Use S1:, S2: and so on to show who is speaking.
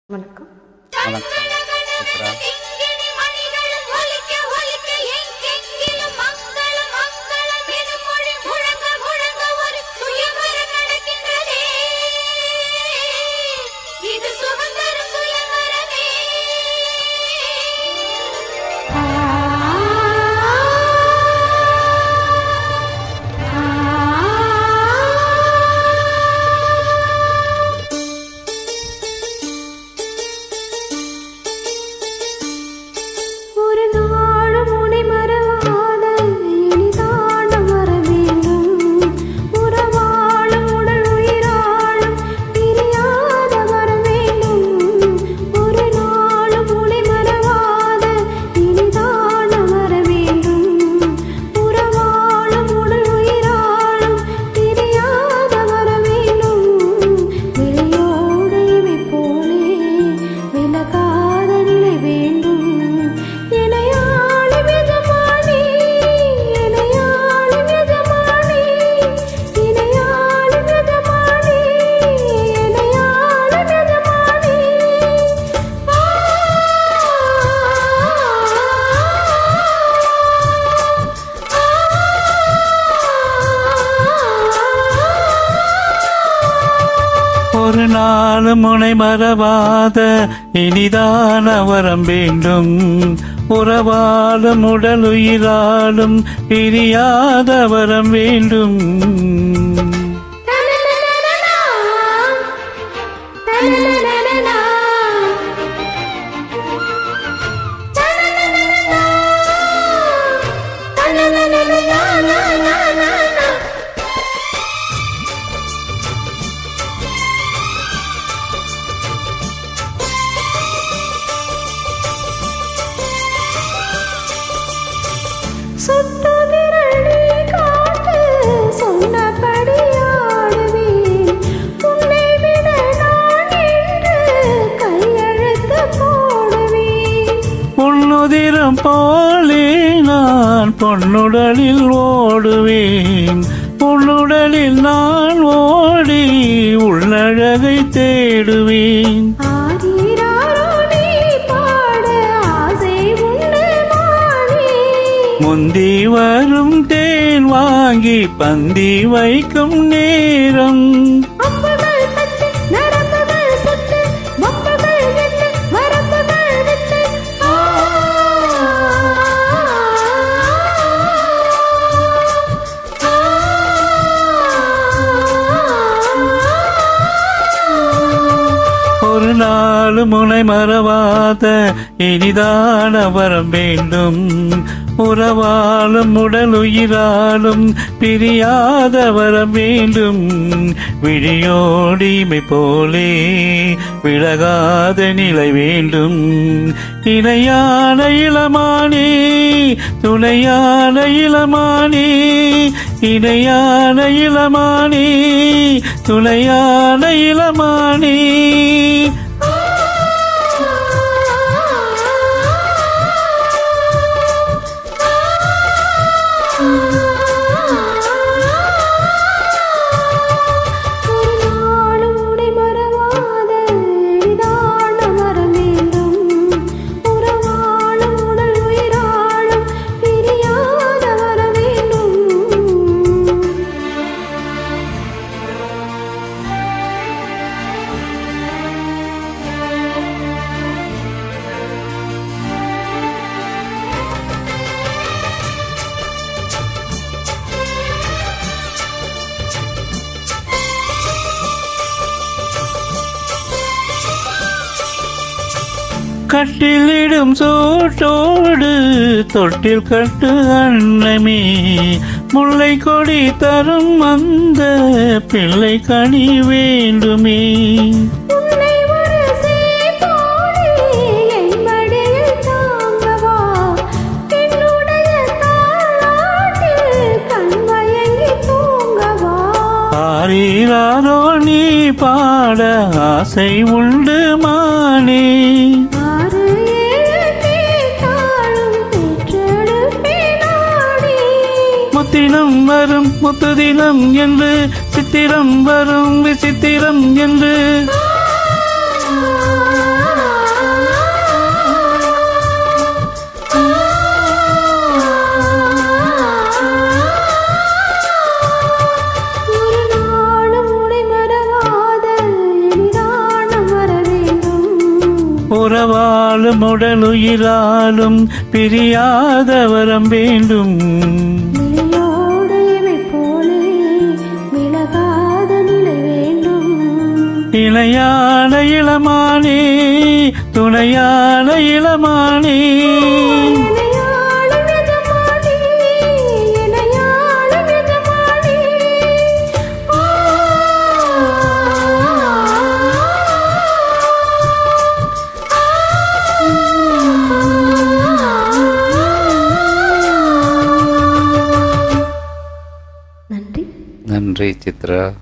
S1: வணக்கம்.
S2: வணக்கம். சித்ரா. ஒரு நாள் முனை மறவாத இனிதான வரம் வேண்டும். உறவாலும் உடல் உயிராலும் பிரியாத வரம் வேண்டும். பொன்னுதிரம் போலே நான் பொன்னுடலில் ஓடுவேன். பொன்னுடலில் நான் ஓடி உள்ளழகை தேடுவேன். முந்தி வரும் தேன் வாங்கி பந்தி வைக்கும் நேரம். ஒரு நாள் முனை மறவாத இனிதான வரம் வேண்டும். உறவாலும் உடல் உயிராலும் பிரியாத வரம் வேண்டும். விழியோடிமை போலே விலகாத நிலை வேண்டும். இணையான இளமானே துணையான இளமானே, இணையான இளமானே துணையான இளமானே. கட்டிலிடும் சோட்டோடு தொட்டில் கட்டு அன்னமே, முல்லை கொடி தரும் அந்த பிள்ளை கனி வேண்டுமே. ஆரீராரோ நீ பாட ஆசை உண்டு மானே. முத்தினம் வரும் முத்துதினம் என்று சித்திரம் வரும் விசித்திரம் என்று உடலும் உடலுயிராலும் பிரியாத வரம் வேண்டும்.
S1: நிலையோடு இவை போலே விலகாத நிலை வேண்டும்.
S2: இணையான இளமானே துணையான இளமானே
S1: இணையாளும் எஜமானி, இணையாளும் எஜமானி. நன்றி.
S3: நன்றி சித்ரா.